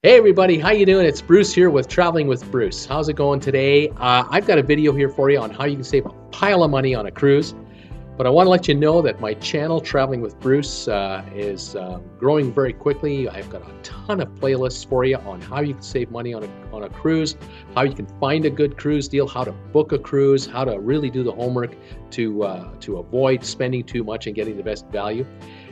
Hey everybody, how you doing? It's Bruce here with Traveling with Bruce. How's it going today? I've got a video here for you on how you can save a pile of money on a cruise. But I want to let you know that my channel, Traveling with Bruce, is growing very quickly. I've got a ton of playlists for you on how you can save money on a cruise, how you can find a good cruise deal, how to book a cruise, how to really do the homework to avoid spending too much and getting the best value.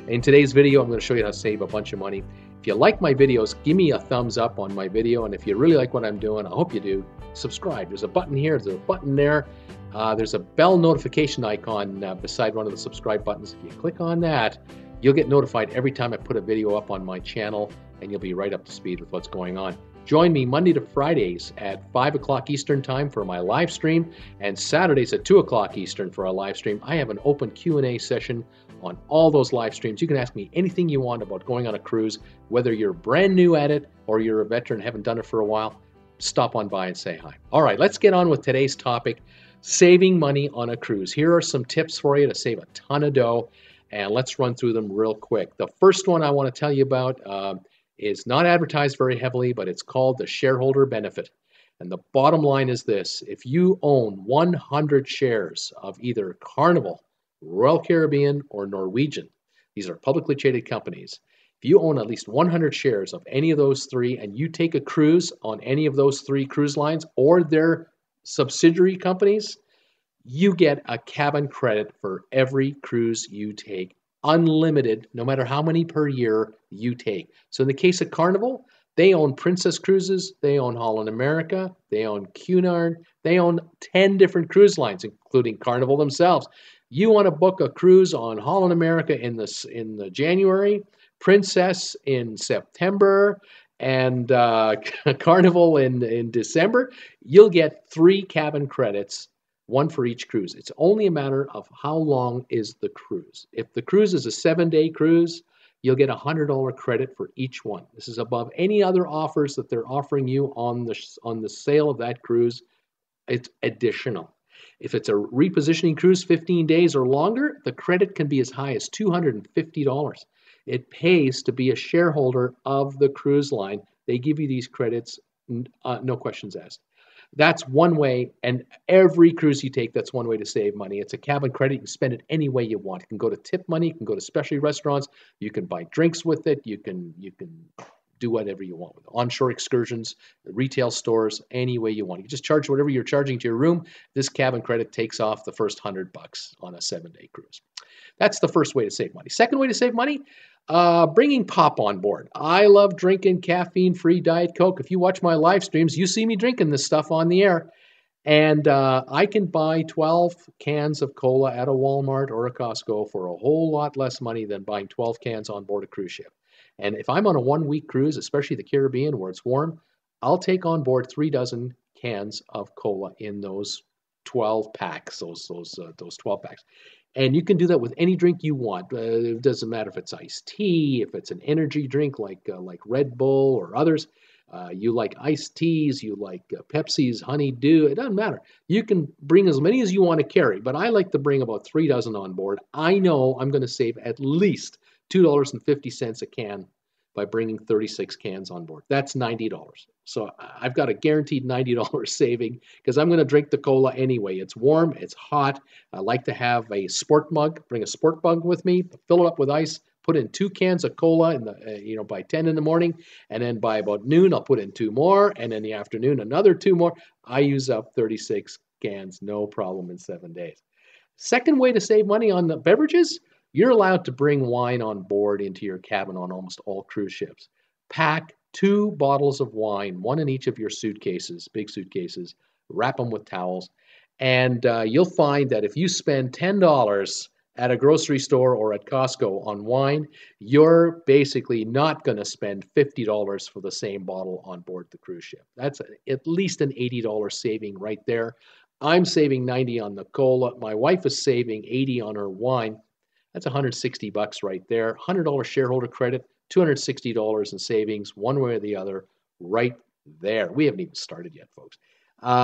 In today's video, I'm going to show you how to save a bunch of money. If you like my videos, give me a thumbs up on my video. And if you really like what I'm doing, I hope you do, subscribe. There's a button here, there's a button there. There's a bell notification icon beside one of the subscribe buttons. If you click on that, you'll get notified every time I put a video up on my channel, and you'll be right up to speed with what's going on. Join me Monday to Fridays at 5 o'clock Eastern Time for my live stream, and Saturdays at 2 o'clock Eastern for a live stream. I have an open Q&A session on all those live streams. You can ask me anything you want about going on a cruise, whether you're brand new at it or you're a veteran, haven't done it for a while. Stop on by and say hi. All right, let's get on with today's topic, saving money on a cruise. Here are some tips for you to save a ton of dough, and let's run through them real quick. The first one I want to tell you about is not advertised very heavily, but it's called the Shareholder Benefit. And the bottom line is this: if you own 100 shares of either Carnival, Royal Caribbean, or Norwegian, these are publicly traded companies. If you own at least 100 shares of any of those three and you take a cruise on any of those three cruise lines or their subsidiary companies, you get a cabin credit for every cruise you take, unlimited, no matter how many per year you take. So in the case of Carnival, they own Princess Cruises, they own Holland America, they own Cunard, they own 10 different cruise lines, including Carnival themselves. You want to book a cruise on Holland America in the January, Princess in September, and Carnival in December, you'll get 3 cabin credits, one for each cruise. It's only a matter of how long is the cruise. If the cruise is a 7-day cruise, you'll get a $100 credit for each one. This is above any other offers that they're offering you on the sale of that cruise. It's additional. If it's a repositioning cruise, 15 days or longer, the credit can be as high as $250. It pays to be a shareholder of the cruise line. They give you these credits, no questions asked. That's one way, and every cruise you take, that's one way to save money. It's a cabin credit. You can spend it any way you want. You can go to tip money. You can go to specialty restaurants. You can buy drinks with it. You can do whatever you want with it. Onshore excursions, retail stores, any way you want. You just charge whatever you're charging to your room. This cabin credit takes off the first $100 on a 7-day cruise. That's the first way to save money. Second way to save money, bringing pop on board. I love drinking caffeine-free Diet Coke. If you watch my live streams, you see me drinking this stuff on the air. And I can buy 12 cans of cola at a Walmart or a Costco for a whole lot less money than buying 12 cans on board a cruise ship. And if I'm on a 1-week cruise, especially the Caribbean where it's warm, I'll take on board 3 dozen cans of cola in those 12 packs, those 12 packs. And you can do that with any drink you want. It doesn't matter if it's iced tea, if it's an energy drink like Red Bull or others. You like iced teas, you like Pepsi's, Honey Dew, it doesn't matter. You can bring as many as you want to carry, but I like to bring about 3 dozen on board. I know I'm going to save at least $2.50 a can by bringing 36 cans on board. That's $90. So I've got a guaranteed $90 saving because I'm going to drink the cola anyway. It's warm, it's hot. I like to have a sport mug, bring a sport mug with me, fill it up with ice, put in 2 cans of cola in the by 10 in the morning, and then by about noon I'll put in 2 more, and in the afternoon another 2 more. I use up 36 cans, no problem, in 7 days. Second way to save money on the beverages, you're allowed to bring wine on board into your cabin on almost all cruise ships. Pack 2 bottles of wine, one in each of your suitcases, big suitcases, wrap them with towels, and you'll find that if you spend $10 at a grocery store or at Costco on wine, you're basically not going to spend $50 for the same bottle on board the cruise ship. That's at least an $80 saving right there. I'm saving $90 on the cola. My wife is saving $80 on her wine. That's $160 right there. $100 shareholder credit, $260 in savings, one way or the other, right there. We haven't even started yet, folks.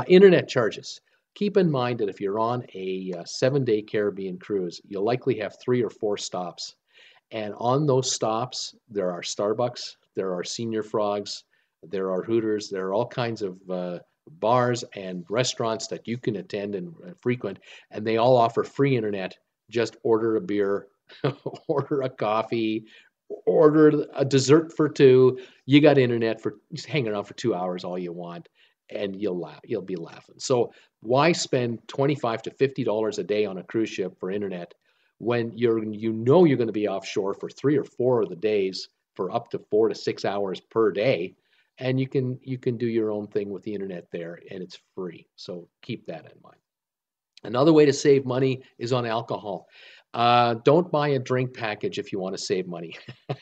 Internet charges. Keep in mind that if you're on a 7-day Caribbean cruise, you'll likely have 3 or 4 stops. And on those stops, there are Starbucks, there are Senior Frogs, There are Hooters. There are all kinds of bars and restaurants that you can attend and frequent, and they all offer free internet. Just order a beer, order a coffee, order a dessert for two. You got internet for just hang around for 2 hours all you want, and you'll laugh. You'll be laughing. So why spend $25 to $50 a day on a cruise ship for internet when you're going to be offshore for 3 or 4 of the days for up to 4 to 6 hours per day, and you can do your own thing with the internet there, and it's free. So keep that in mind. Another way to save money is on alcohol. Don't buy a drink package if you want to save money.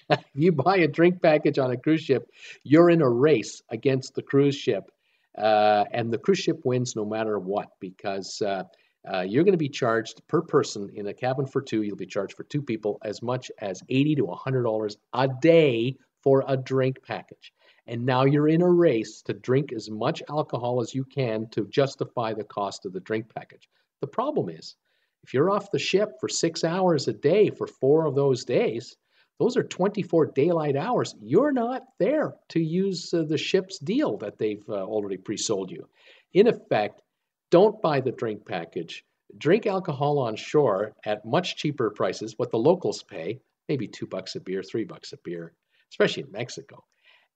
If you buy a drink package on a cruise ship, you're in a race against the cruise ship, and the cruise ship wins no matter what, because you're going to be charged per person in a cabin for two. You'll be charged for two people as much as $80 to $100 a day for a drink package. And now you're in a race to drink as much alcohol as you can to justify the cost of the drink package. The problem is, if you're off the ship for 6 hours a day for 4 of those days, those are 24 daylight hours. You're not there to use the ship's deal that they've already pre-sold you. In effect, don't buy the drink package. Drink alcohol on shore at much cheaper prices, what the locals pay, maybe $2 a beer, $3 a beer, especially in Mexico.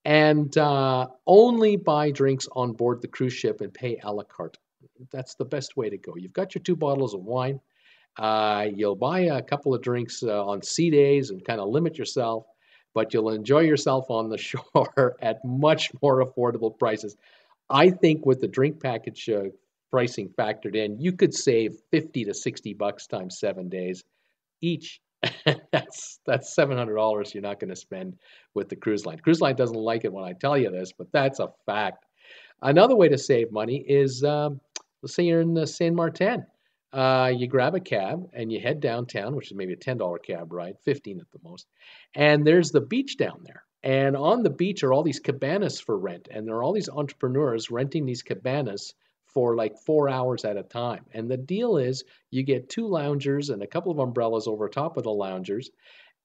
And only buy drinks on board the cruise ship and pay a la carte. That's the best way to go. You've got your 2 bottles of wine. You'll buy a couple of drinks on sea days and kind of limit yourself, but you'll enjoy yourself on the shore at much more affordable prices. I think with the drink package pricing factored in, you could save $50 to $60 times 7 days each. That's $700 you're not going to spend with the cruise line. Cruise line doesn't like it when I tell you this, but that's a fact. Another way to save money is, let's say you're in Saint Martin. You grab a cab and you head downtown, which is maybe a $10 cab ride, 15 at the most. And there's the beach down there. And on the beach are all these cabanas for rent. And there are all these entrepreneurs renting these cabanas for like 4 hours at a time. And the deal is you get 2 loungers and a couple of umbrellas over top of the loungers.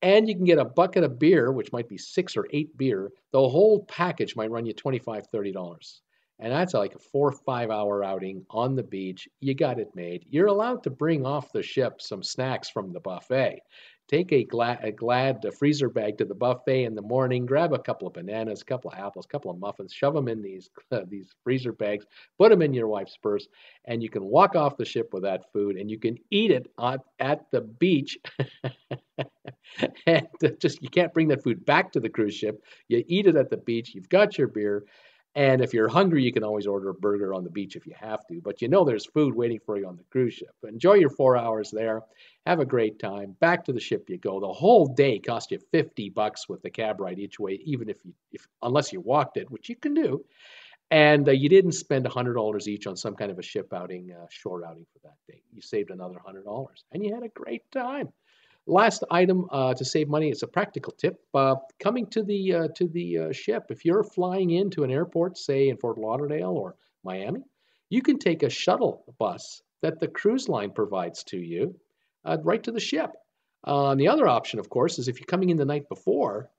And you can get a bucket of beer, which might be 6 or 8 beer. The whole package might run you $25, $30. And that's like a 4 or 5 hour outing on the beach. You got it made. You're allowed to bring off the ship some snacks from the buffet. Take a Glad freezer bag to the buffet in the morning. Grab a couple of bananas, a couple of apples, a couple of muffins. Shove them in these freezer bags. Put them in your wife's purse, and you can walk off the ship with that food, and you can eat it at the beach. And just you can't bring that food back to the cruise ship. You eat it at the beach. You've got your beer. And if you're hungry, you can always order a burger on the beach if you have to. But you know there's food waiting for you on the cruise ship. Enjoy your 4 hours there. Have a great time. Back to the ship you go. The whole day cost you $50 with the cab ride each way, even if unless you walked it, which you can do. And you didn't spend $100 each on some kind of a ship outing, shore outing for that day. You saved another $100, and you had a great time. Last item to save money is a practical tip. Coming to the ship, if you're flying into an airport, say in Fort Lauderdale or Miami, you can take a shuttle bus that the cruise line provides to you right to the ship. The other option, of course, is if you're coming in the night before,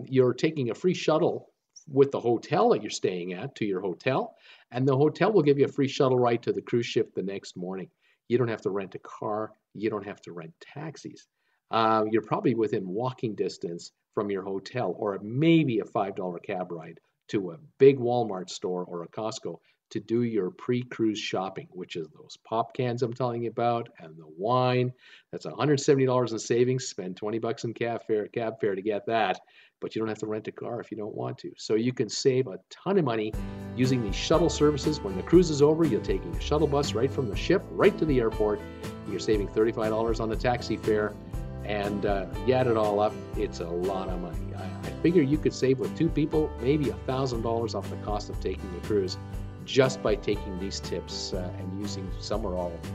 you're taking a free shuttle with the hotel that you're staying at to your hotel, and the hotel will give you a free shuttle ride to the cruise ship the next morning. You don't have to rent a car. You don't have to rent taxis. You're probably within walking distance from your hotel, or maybe a $5 cab ride to a big Walmart store or a Costco to do your pre-cruise shopping, which is those pop cans I'm telling you about and the wine. That's $170 in savings. Spend $20 in cab fare to get that, but you don't have to rent a car if you don't want to. So you can save a ton of money using these shuttle services. When the cruise is over, you're taking a shuttle bus right from the ship right to the airport. You're saving $35 on the taxi fare, and you add it all up, it's a lot of money. I figure you could save with 2 people maybe $1,000 off the cost of taking the cruise, just by taking these tips and using some or all of them.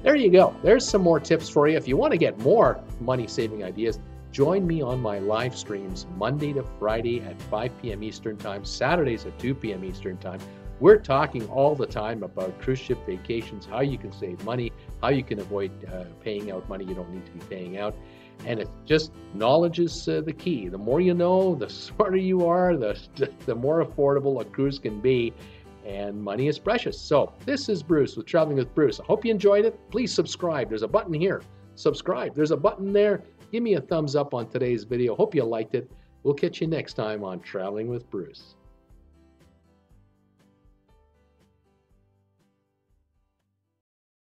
There you go. There's some more tips for you. If you want to get more money-saving ideas, join me on my live streams Monday to Friday at 5 p.m. Eastern Time, Saturdays at 2 p.m. Eastern Time. We're talking all the time about cruise ship vacations, how you can save money, how you can avoid paying out money you don't need to be paying out. And it's just knowledge is the key. The more you know, the smarter you are, the more affordable a cruise can be. And money is precious. So this is Bruce with Traveling with Bruce. I hope you enjoyed it. Please subscribe. There's a button here. Subscribe. There's a button there. Give me a thumbs up on today's video. Hope you liked it. We'll catch you next time on Traveling with Bruce.